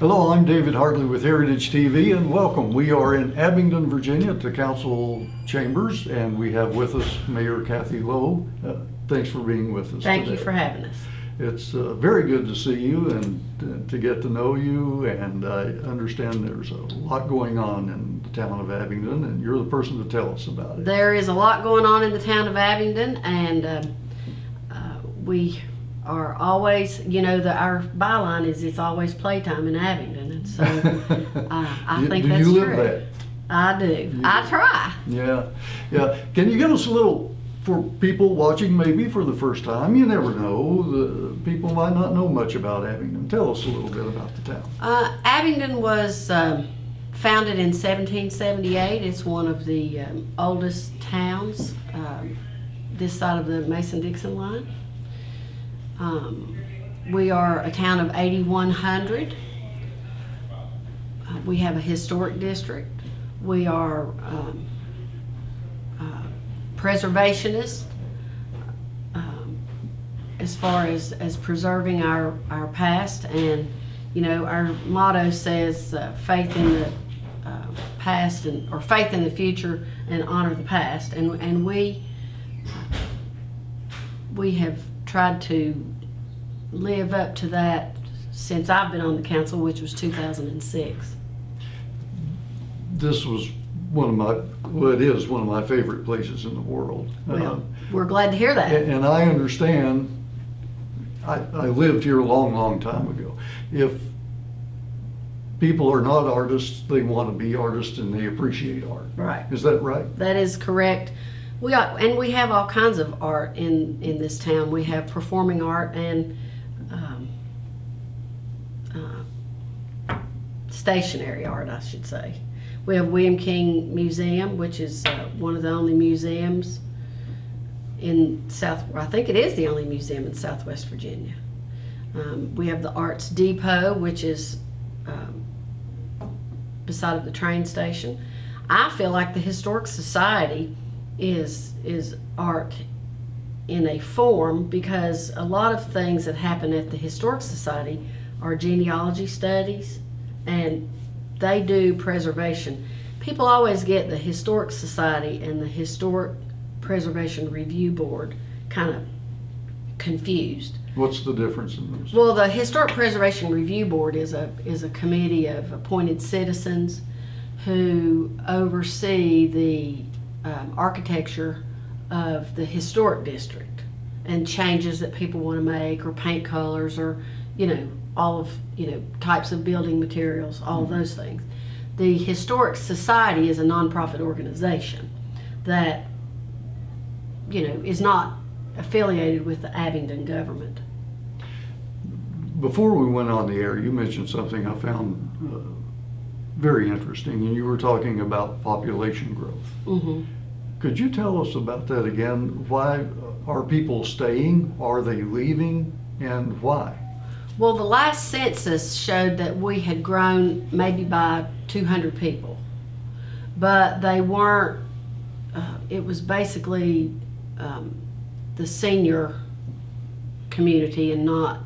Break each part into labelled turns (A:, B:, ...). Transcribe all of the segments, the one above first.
A: Hello, I'm David Hartley with Heritagetv, and welcome. We are in Abingdon, Virginia at the council chambers, and we have with us Mayor Cathy Lowe. Thanks for being with us
B: Thank
A: today.
B: you for having us.
A: It's very good to see you and to get to know you, and I understand there's a lot going on in the town of Abingdon, and you're the person to tell us about it.
B: There is a lot going on in the town of Abingdon, and we are always, our byline is it's always playtime in Abingdon, and so I think that's true.
A: Do you live that?
B: I do. I try.
A: Yeah. Can you give us a little, for people watching maybe for the first time, you never know, the people might not know much about Abingdon. Tell us a little bit about the town.
B: Abingdon was founded in 1778. It's one of the oldest towns this side of the Mason-Dixon line. We are a town of 8,100. We have a historic district. We are preservationists as far as preserving our past, and our motto says faith in the past or faith in the future and honor the past, and we have tried to live up to that since I've been on the council, which was 2006.
A: This was it is one of my favorite places in the world.
B: Well, we're glad to hear that.
A: And I understand, I lived here a long time ago. If people are not artists, they want to be artists and they appreciate art.
B: Right.
A: Is that right?
B: That is correct. We have all kinds of art in this town. We have performing art and stationary art, I should say. We have William King Museum, which is one of the only museums in I think it is the only museum in Southwest Virginia. We have the Arts Depot, which is beside of the train station. I feel like the Historic Society is art in a form, because a lot of things that happen at the Historic Society are genealogy studies, and they do preservation. People always get the Historic Society and the Historic Preservation Review Board kind of confused.
A: What's the difference in those?
B: Well, the Historic Preservation Review Board is a committee of appointed citizens who oversee the architecture of the historic district and changes that people want to make, or paint colors, or all of types of building materials, all of those things. The Historic Society is a nonprofit organization that is not affiliated with the Abingdon government.
A: Before we went on the air, you mentioned something I found very interesting, and you were talking about population growth.
B: Mm-hmm.
A: Could you tell us about that again? Why are people staying? Are they leaving? And why?
B: Well, the last census showed that we had grown maybe by 200 people, but they weren't, it was basically the senior community and not.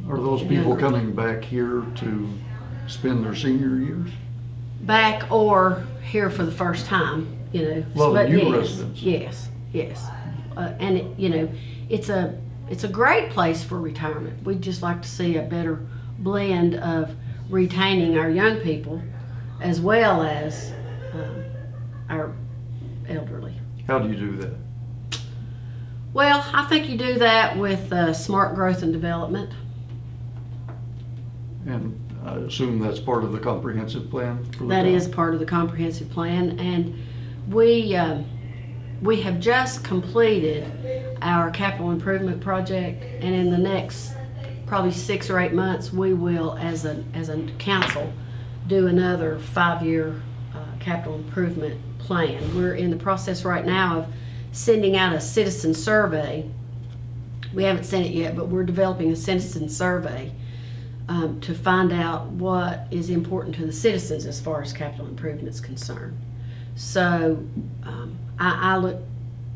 A: Are those people coming back here to spend their senior years?
B: Back or here for the first time,
A: Well,
B: but
A: new residents.
B: Yes. And it's a great place for retirement. We'd just like to see a better blend of retaining our young people as well as our elderly.
A: How do you do that?
B: Well, I think you do that with smart growth and development.
A: And I assume that's part of the comprehensive plan for the
B: That
A: town?
B: is part of the comprehensive plan, and we have just completed our capital improvement project, and in the next probably 6 or 8 months we will, as a council, do another 5-year capital improvement plan. We're in the process right now of sending out a citizen survey. We haven't sent it yet, but we're developing a citizen survey to find out what is important to the citizens as far as capital improvement is concerned. So I look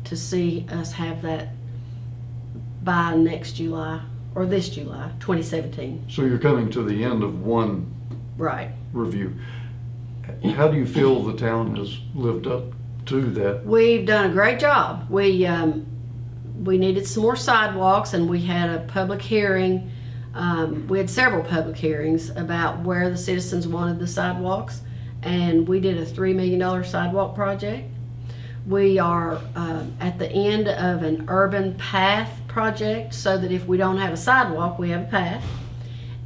B: to see us have that by next July or this July, 2017.
A: So you're coming to the end of one
B: Right.
A: review. How do you feel the town has lived up to that?
B: We've done a great job. We needed some more sidewalks, and we had a public hearing. We had several public hearings about where the citizens wanted the sidewalks, and we did a $3 million sidewalk project. We are at the end of an urban path project, so that if we don't have a sidewalk, we have a path.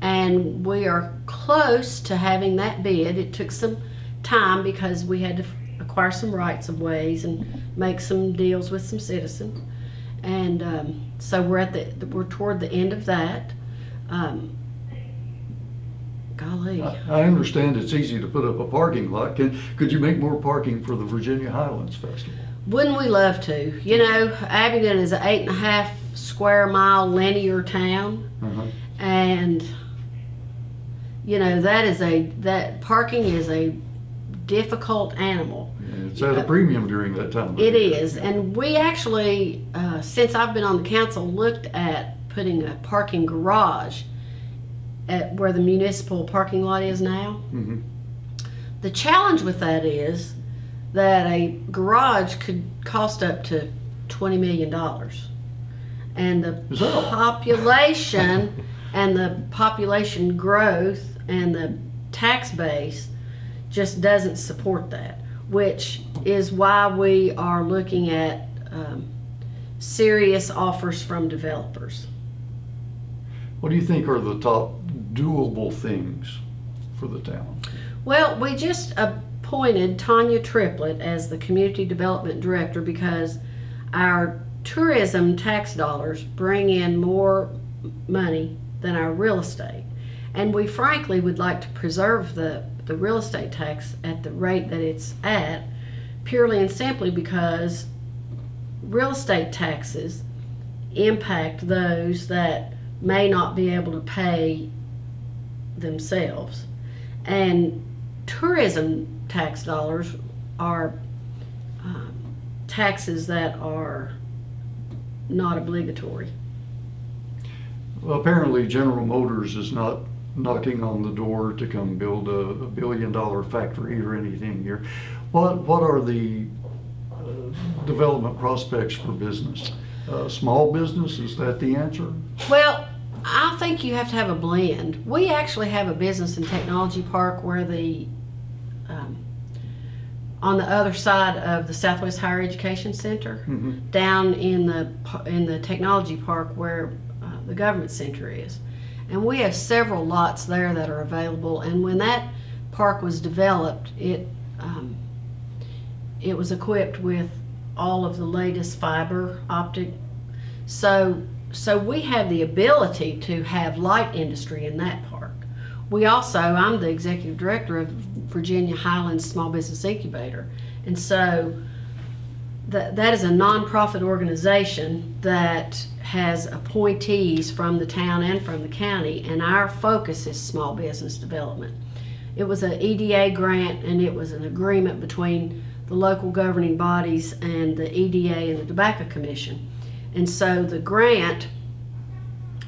B: And we are close to having that bid. It took some time because we had to acquire some rights of ways and make some deals with some citizens. And so we're toward the end of that. Golly.
A: I understand it's easy to put up a parking lot. Could you make more parking for the Virginia Highlands Festival?
B: Wouldn't we love to? You know, Abingdon is an 8.5 square mile linear town, and you know that parking is a difficult animal.
A: It's at a premium during that time.
B: It is, and we actually, since I've been on the council, looked at putting a parking garage at where the municipal parking lot is now. The challenge with that is that a garage could cost up to $20 million. And the population and the population growth and the tax base just doesn't support that, which is why we are looking at serious offers from developers.
A: What do you think are the top doable things for the town?
B: Well, we just appointed Tanya Triplett as the Community Development Director because our tourism tax dollars bring in more money than our real estate. And we frankly would like to preserve the real estate tax at the rate that it's at, purely and simply because real estate taxes impact those that may not be able to pay themselves. And tourism tax dollars are taxes that are not obligatory.
A: Well, apparently General Motors is not knocking on the door to come build a $1 billion factory or anything here. What are the development prospects for business? Small business, is that the answer?
B: Well, I think you have to have a blend. We actually have a business and technology park where on the other side of the Southwest Higher Education Center, down in the technology park where the government center is. And we have several lots there that are available. And when that park was developed, it was equipped with all of the latest fiber optic. So we have the ability to have light industry in that park. We also, I'm the executive director of Virginia Highlands Small Business Incubator. And so that is a nonprofit organization that has appointees from the town and from the county, and our focus is small business development. It was an EDA grant, and it was an agreement between the local governing bodies and the EDA and the Tobacco Commission. And so the grant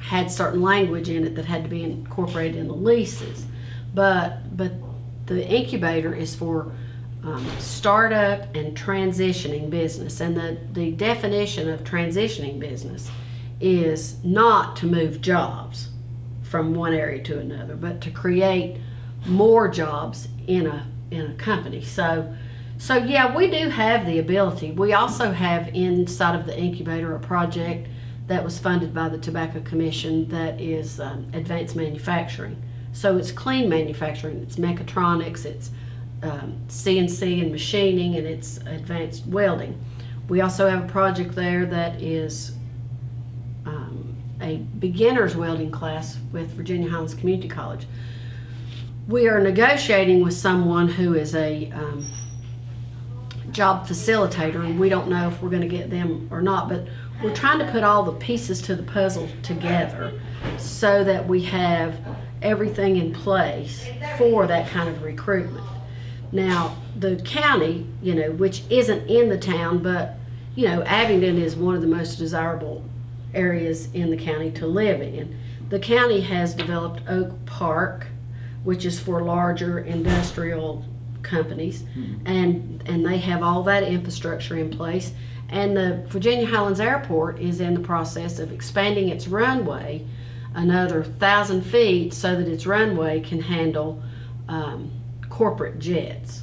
B: had certain language in it that had to be incorporated in the leases. But the incubator is for startup and transitioning business. And the definition of transitioning business is not to move jobs from one area to another, but to create more jobs in a company. So yeah, we do have the ability. We also have inside of the incubator a project that was funded by the Tobacco Commission that is advanced manufacturing. So it's clean manufacturing, it's mechatronics, it's CNC and machining, and it's advanced welding. We also have a project there that is a beginner's welding class with Virginia Highlands Community College. We are negotiating with someone who is a job facilitator, and we don't know if we're going to get them or not, but we're trying to put all the pieces to the puzzle together so that we have everything in place for that kind of recruitment. Now, the county, which isn't in the town, but, Abingdon is one of the most desirable areas in the county to live in. The county has developed Oak Park, which is for larger industrial companies, and they have all that infrastructure in place. And the Virginia Highlands Airport is in the process of expanding its runway another 1,000 feet so that its runway can handle corporate jets.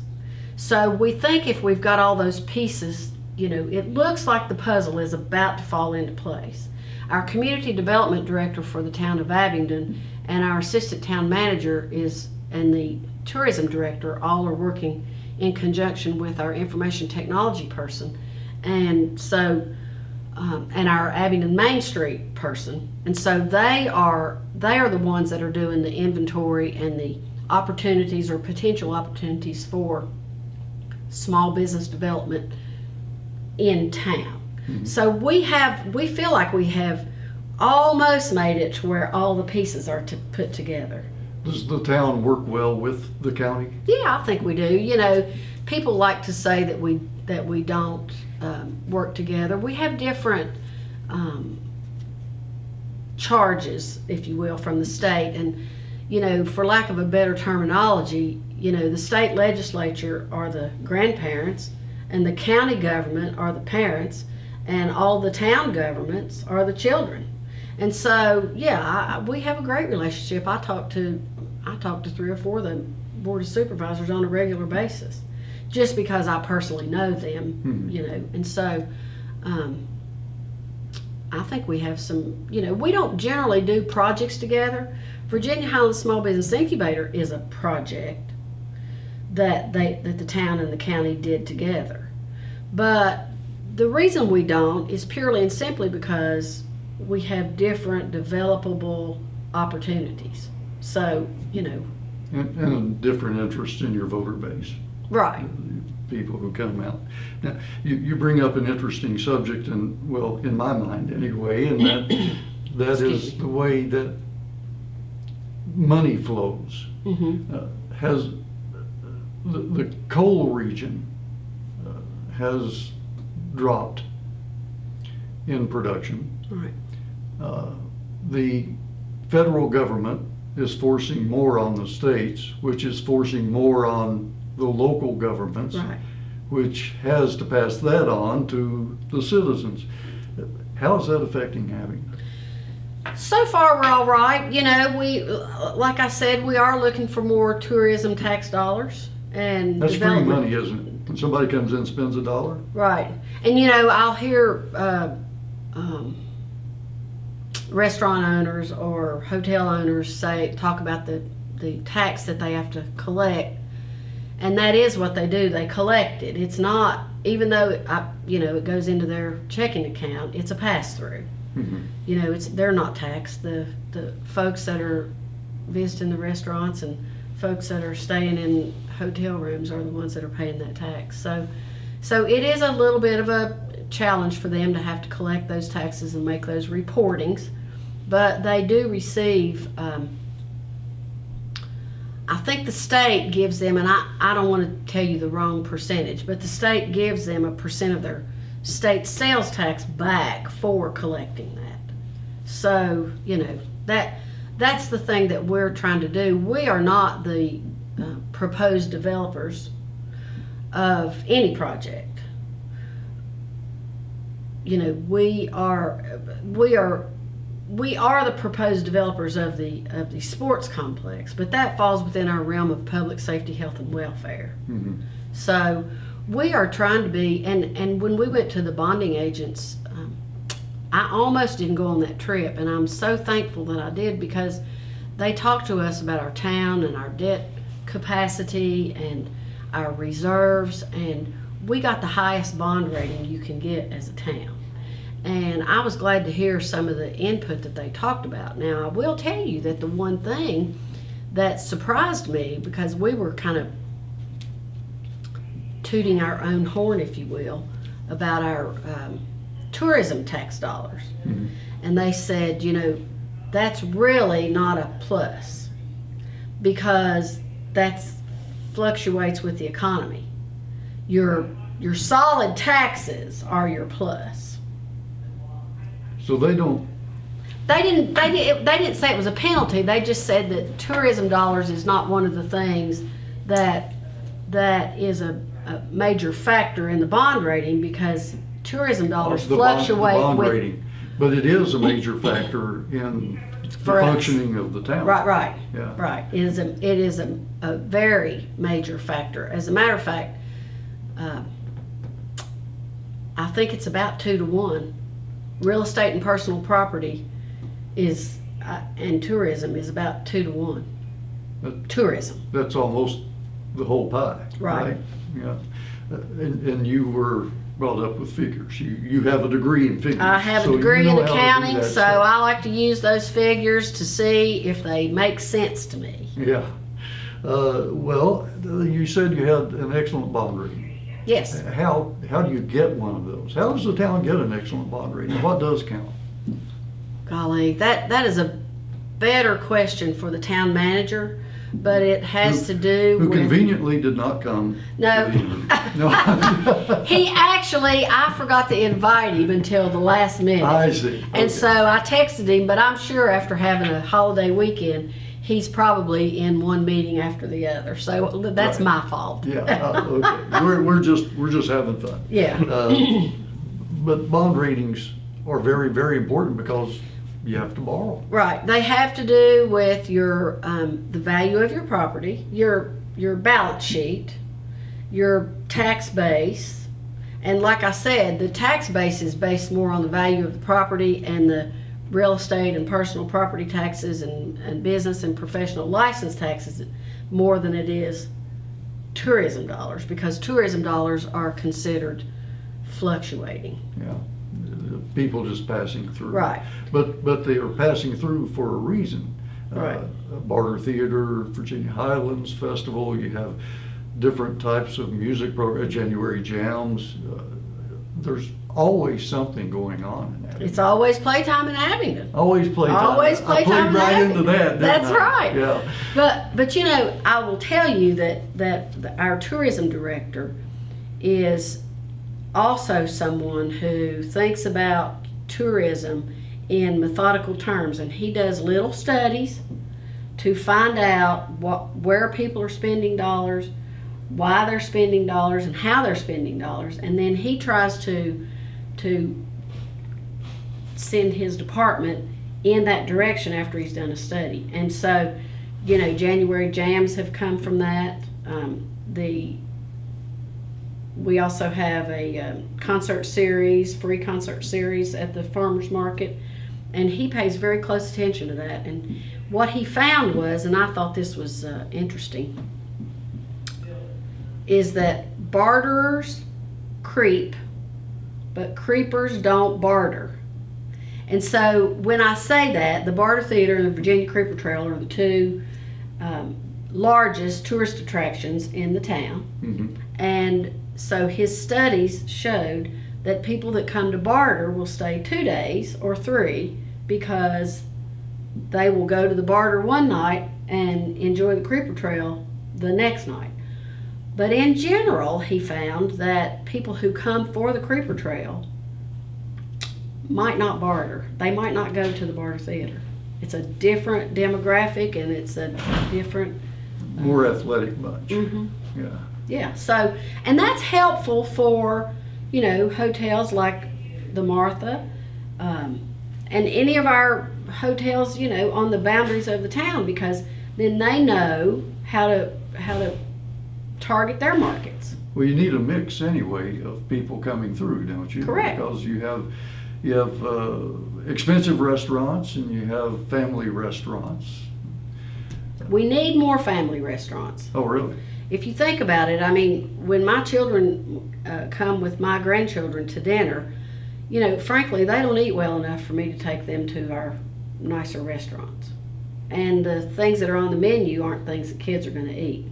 B: So we think if we've got all those pieces, you know, it looks like the puzzle is about to fall into place. Our community development director for the town of Abingdon and our assistant town manager and the tourism director all are working in conjunction with our information technology person, and so and our Abingdon Main Street person, and so they are the ones that are doing the inventory and the opportunities or potential opportunities for small business development in town. So we feel like we have almost made it to where all the pieces are put together.
A: Does the town work well with the county?
B: Yeah, I think we do. You know, people like to say that we don't work together. We have different charges, if you will, from the state, and you know, for lack of a better terminology, you know, the state legislature are the grandparents, and the county government are the parents, and all the town governments are the children. And so, yeah, we have a great relationship. I talk to 3 or 4 of the board of supervisors on a regular basis, just because I personally know them, you know. And so, I think we have some, you know, we don't generally do projects together. Virginia Highlands Small Business Incubator is a project that the town and the county did together. But the reason we don't is purely and simply because we have different developable opportunities. So, you know.
A: And a different interest in your voter base.
B: Right.
A: People who come out. Now, you bring up an interesting subject, and well, in my mind anyway, and that is the way that money flows. Has the coal region has dropped in production.
B: Right.
A: The federal government is forcing more on the states, which is forcing more on the local governments,
B: Right.
A: which has to pass that on to the citizens. How is that affecting Abingdon?
B: So far, we're all right. You know, we, like I said, we are looking for more tourism tax dollars and
A: That's free
B: development.
A: money, isn't it? When somebody comes in and spends $1.
B: Right. And you know, I'll hear restaurant owners or hotel owners talk about the tax that they have to collect, and that is what they do. They collect it. It's not, even though it goes into their checking account, it's a pass-through. You know, they're not taxed. The folks that are visiting the restaurants and folks that are staying in hotel rooms are the ones that are paying that tax. So it is a little bit of a challenge for them to have to collect those taxes and make those reportings, but they do receive, I think the state gives them, and I don't want to tell you the wrong percentage, but the state gives them a percent of their state sales tax back for collecting that. So, you know, that's the thing that we're trying to do. We are not the proposed developers of any project. You know, we are the proposed developers of the sports complex, but that falls within our realm of public safety, health, and welfare. So we are trying to be, and when we went to the bonding agents, I almost didn't go on that trip, and I'm so thankful that I did, because they talked to us about our town and our debt capacity and our reserves, and we got the highest bond rating you can get as a town. And I was glad to hear some of the input that they talked about. Now, I will tell you that the one thing that surprised me, because we were kind of tooting our own horn, if you will, about our tourism tax dollars. And they said, you know, that's really not a plus, because that fluctuates with the economy. Your solid taxes are your plus.
A: So they don't,
B: They didn't say it was a penalty. They just said that tourism dollars is not one of the things that is a major factor in the bond rating, because tourism dollars
A: the
B: fluctuate
A: bond
B: with
A: rating, but it is a major factor in the
B: For us.
A: functioning of the town.
B: Right.
A: Yeah.
B: Right. It is a very major factor. As a matter of fact, I think it's about 2 to 1. Real estate and personal property is and tourism is about 2 to 1. Tourism.
A: That's almost the whole pie.
B: Right.
A: Yeah. And you were brought up with figures. You have a degree in figures.
B: I have
A: so
B: a degree
A: you
B: in
A: know how to do
B: accounting,
A: that
B: so
A: stuff.
B: I like to use those figures to see if they make sense to me.
A: Yeah. Well, you said you had an excellent bond rating.
B: Yes.
A: How do you get one of those? How does the town get an excellent bond rating? What does count?
B: Golly, that is a better question for the town manager, but it has to do
A: Who
B: with...
A: conveniently did not come
B: No.
A: to the interview. No.
B: He actually, I forgot to invite him until the last minute.
A: I see.
B: And
A: Okay.
B: so I texted him, but I'm sure after having a holiday weekend, he's probably in one meeting after the other. So that's
A: Right.
B: my fault.
A: Yeah, okay. We're just having fun.
B: Yeah.
A: But bond ratings are very, very important because you have to borrow.
B: Right. They have to do with your the value of your property, your balance sheet, your tax base, and like I said, the tax base is based more on the value of the property and the real estate and personal property taxes and business and professional license taxes more than it is tourism dollars, because tourism dollars are considered fluctuating.
A: Yeah, people just passing through.
B: Right.
A: But they are passing through for a reason.
B: Right.
A: Barter Theater, Virginia Highlands Festival. You have different types of music programs, January jams. There's always something going on in Abingdon.
B: It's always playtime in Abingdon.
A: Always playtime.
B: Always
A: I
B: playtime
A: played right
B: in
A: into that. Didn't
B: That's
A: I?
B: right.
A: Yeah.
B: But you know, I will tell you that our tourism director is also someone who thinks about tourism in methodical terms, and he does little studies to find out where people are spending dollars, why they're spending dollars, and how they're spending dollars, and then he tries to send his department in that direction after he's done a study. And so, you know, January jams have come from that. We also have a concert series, free concert series at the farmers market, and he pays very close attention to that. And what he found was, and I thought this was interesting, is that barterers creep, but creepers don't barter. And so when I say that, the Barter Theater and the Virginia Creeper Trail are the two largest tourist attractions in the town.
A: Mm-hmm.
B: And so his studies showed that people that come to barter will stay 2 days or 3, because they will go to the barter one night and enjoy the Creeper Trail the next night. But in general, he found that people who come for the Creeper Trail might not barter. They might not go to the Barter Theater. It's a different demographic, and it's a different...
A: More athletic bunch.
B: Mm-hmm.
A: Yeah.
B: Yeah, so, and that's helpful for, you know, hotels like the Martha, and any of our hotels, you know, on the boundaries of the town, because then they know how to target their markets.
A: Well, you need a mix anyway of people coming through, don't you?
B: Correct.
A: Because you have expensive restaurants and you have family restaurants.
B: We need more family restaurants.
A: Oh, really?
B: If you think about it, I mean, when my children come with my grandchildren to dinner, you know, frankly, they don't eat well enough for me to take them to our nicer restaurants. And the things that are on the menu aren't things that kids are going to eat.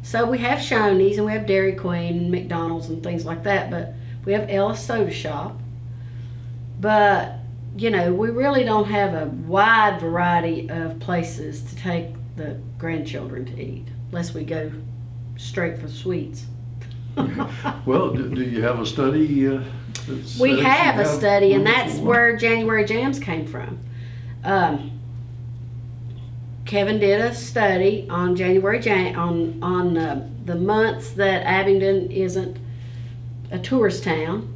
B: So we have Shoney's and we have Dairy Queen and McDonald's and things like that, but we have Ellis Soda Shop. But, you know, we really don't have a wide variety of places to take the grandchildren to eat, unless we go straight for sweets.
A: Well, do you have a study
B: We have a study, and
A: one
B: that's
A: for one.
B: where January Jams came from. Kevin did a study on the months that Abingdon isn't a tourist town,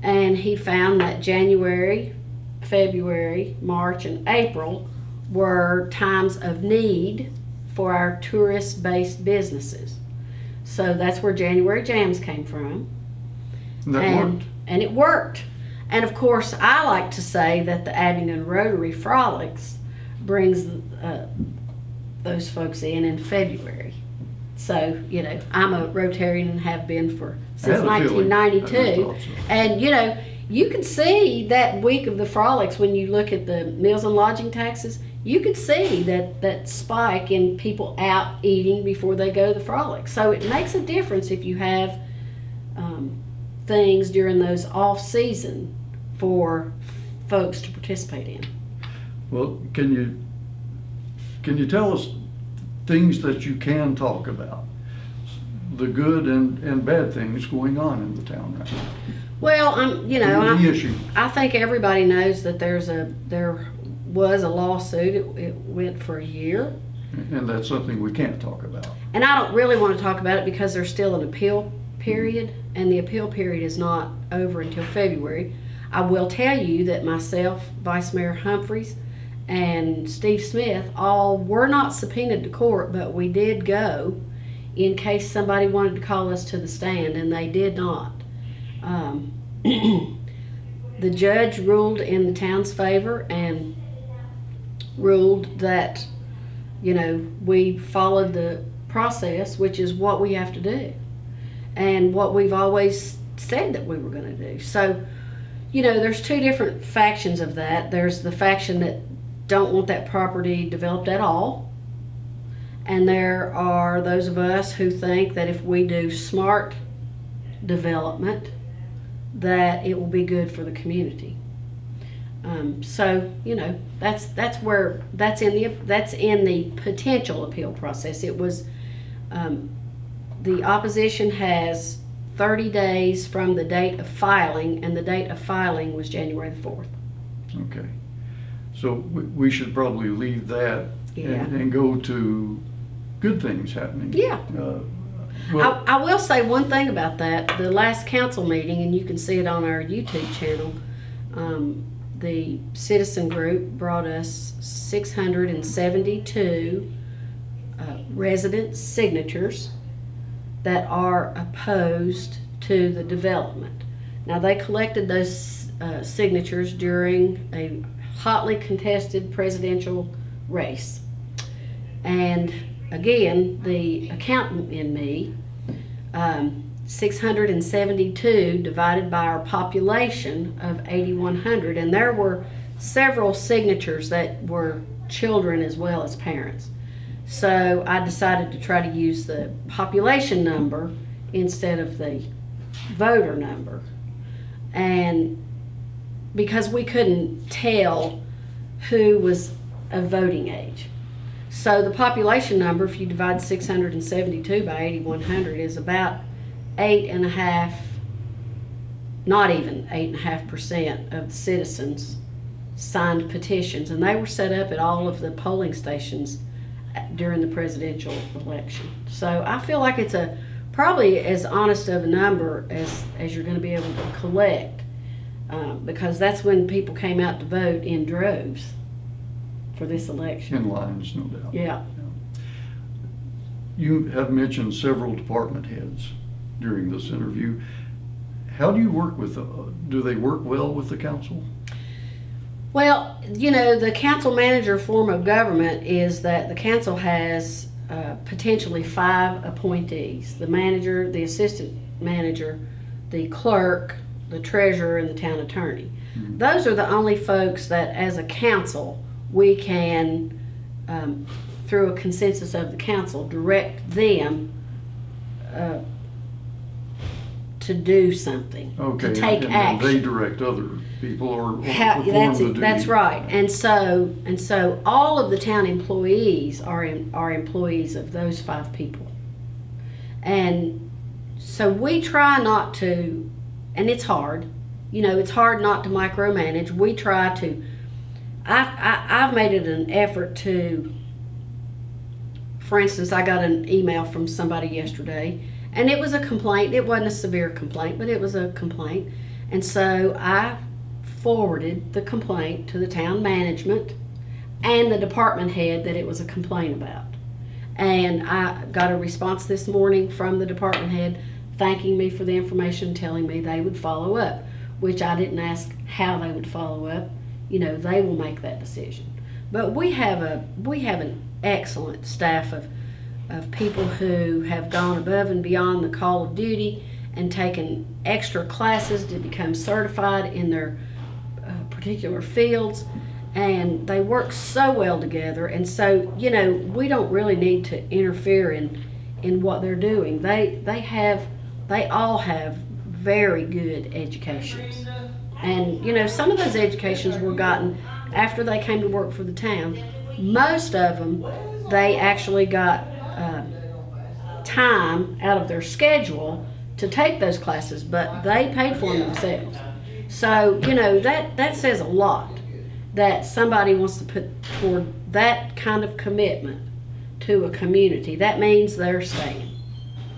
B: and he found that January, February, March, and April were times of need for our tourist-based businesses. So that's where January Jams came from.
A: And that worked.
B: And it worked. And of course, I like to say that the Abingdon Rotary Frolics brings those folks in February. So, you know, I'm a Rotarian and have been since 1992. And, you know, you can see that week of the Frolics when you look at the meals and lodging taxes. You could see that spike in people out eating before they go to the Frolics. So it makes a difference if you have things during those off season for folks to participate in.
A: Well, can you tell us things that you can talk about, the good and bad things going on in the town right now?
B: Well, you know,
A: The issue.
B: I think everybody knows that there was a lawsuit. It went for a year.
A: And that's something we can't talk about.
B: And I don't really want to talk about it because there's still an appeal period, and the appeal period is not over until February. I will tell you that myself, Vice Mayor Humphreys, and Steve Smith all were not subpoenaed to court, but we did go in case somebody wanted to call us to the stand, and they did not. The judge ruled in the town's favor and ruled that, you know, we followed the process, which is what we have to do and what we've always said that we were going to do. So, you know, there's two different factions of that. There's the faction that don't want that property developed at all, and there are those of us who think that if we do smart development, that it will be good for the community. So, you know, that's in the potential appeal process. It was the opposition has 30 days from the date of filing, and the date of filing was January the 4th.
A: Okay. So we should probably leave that and go to good things happening.
B: Yeah.
A: Well,
B: I will say one thing about that. The last council meeting, and you can see it on our YouTube channel, the citizen group brought us 672 resident signatures that are opposed to the development. Now, they collected those signatures during a hotly contested presidential race. And again, the accountant in me, 672 divided by our population of 8,100, and there were several signatures that were children as well as parents. So I decided to try to use the population number instead of the voter number. And because we couldn't tell who was of voting age. So the population number, if you divide 672 by 8,100, is about 8.5%, not even 8.5% of the citizens signed petitions, and they were set up at all of the polling stations during the presidential election. So I feel like it's probably as honest of a number as you're going to be able to collect, because that's when people came out to vote in droves for this election.
A: in lines, no doubt.
B: Yeah.
A: You have mentioned several department heads during this interview. How do you work with do they work well with the council?
B: Well, you know, the council manager form of government is that the council has potentially 5 appointees: the manager, the assistant manager, the clerk, the treasurer, and the town attorney. Mm-hmm. Those are the only folks that, as a council, we can, through a consensus of the council, direct them to do something,
A: Okay,
B: to take
A: and
B: action.
A: they direct other people or perform the duty.
B: That's right. And so all of the town employees are employees of those 5 people. And so we try not to, and it's hard, You know, it's hard not to micromanage. We try to, I've made it an effort to, for instance, I got an email from somebody yesterday, and it was a complaint. It wasn't a severe complaint, but it was a complaint. And so I forwarded the complaint to the town management and the department head that it was a complaint about. And I got a response this morning from the department head thanking me for the information, telling me they would follow up, which I didn't ask how they would follow up. You know, they will make that decision. But we have an excellent staff of people who have gone above and beyond the call of duty and taken extra classes to become certified in their particular fields, and they work so well together. And so, you know, we don't really need to interfere in what they're doing. They all have very good educations, and you know, some of those educations were gotten after they came to work for the town. Most of them, they actually got time out of their schedule to take those classes, but they paid for them themselves. So, you know, that says a lot, that somebody wants to put toward that kind of commitment to a community. That means they're staying.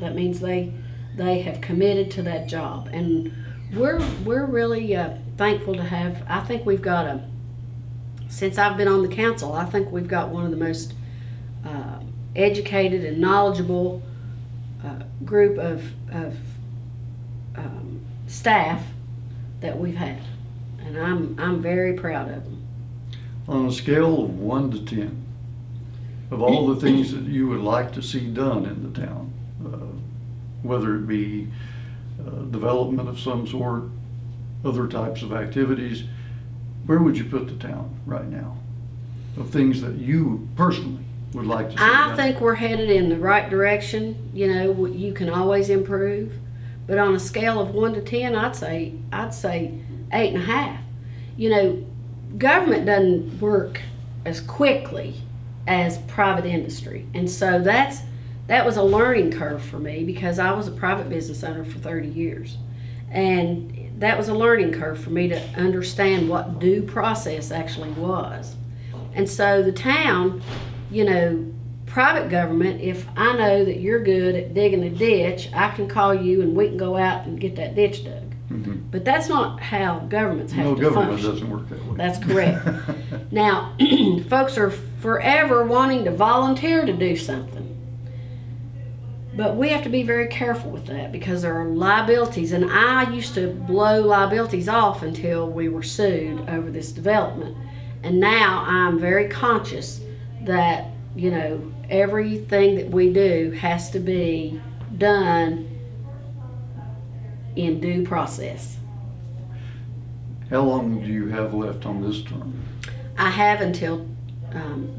B: That means they have committed to that job. And we're really thankful to have, I think we've got since I've been on the council, I think we've got one of the most educated and knowledgeable group of staff that we've had, and I'm very proud of them.
A: On a scale of 1 to 10, of all the things that you would like to see done in the town, whether it be development of some sort, other types of activities, where would you put the town right now? Of things that you personally would like to see done?
B: I think we're headed in the right direction. You know, you can always improve, but on a scale of 1 to 10, I'd say 8.5. You know, government doesn't work as quickly as private industry, and so that was a learning curve for me, because I was a private business owner for 30 years, and that was a learning curve for me to understand what due process actually was. And so the town, you know, private government, if I know that you're good at digging a ditch, I can call you and we can go out and get that ditch dug. Mm-hmm. But that's not how governments have to function.
A: No, government doesn't work that way.
B: That's correct. Now, folks are forever wanting to volunteer to do something. But we have to be very careful with that, because there are liabilities, and I used to blow liabilities off until we were sued over this development. And now I'm very conscious that, you know, everything that we do has to be done in due process.
A: How long do you have left on this term?
B: I have until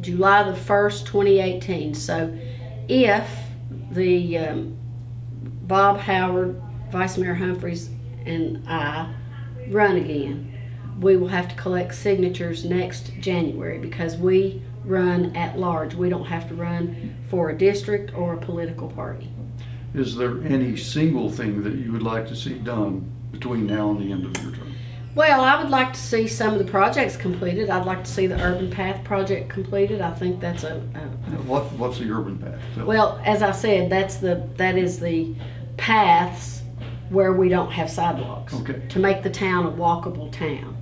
B: July the 1st, 2018. So if the Bob Howard, Vice Mayor Humphreys, and I run again, we will have to collect signatures next January, because we run at large. We don't have to run for a district or a political party.
A: Is there any single thing that you would like to see done between now and the end of your term?
B: Well, I would like to see some of the projects completed. I'd like to see the Urban Path project completed. I think that's
A: What's the Urban Path?
B: Well, as I said, that is the paths where we don't have sidewalks.
A: Okay.
B: To make the town a walkable town.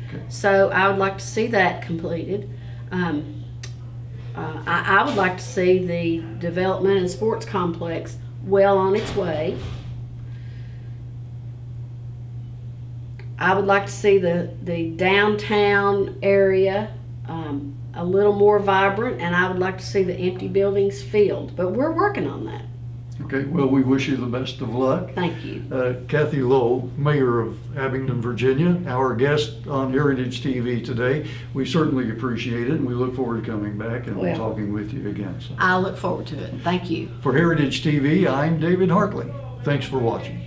A: Okay.
B: So I would like to see that completed. I would like to see the development and sports complex well on its way. I would like to see the downtown area a little more vibrant, and I would like to see the empty buildings filled. But we're working on that.
A: Okay, well, we wish you the best of luck.
B: Thank you.
A: Cathy Lowe, Mayor of Abingdon, Virginia, our guest on Heritage TV today. We certainly appreciate it, and we look forward to coming back and talking with you again. So.
B: I look forward to it. Thank you.
A: For Heritage TV, I'm David Hartley. Thanks for watching.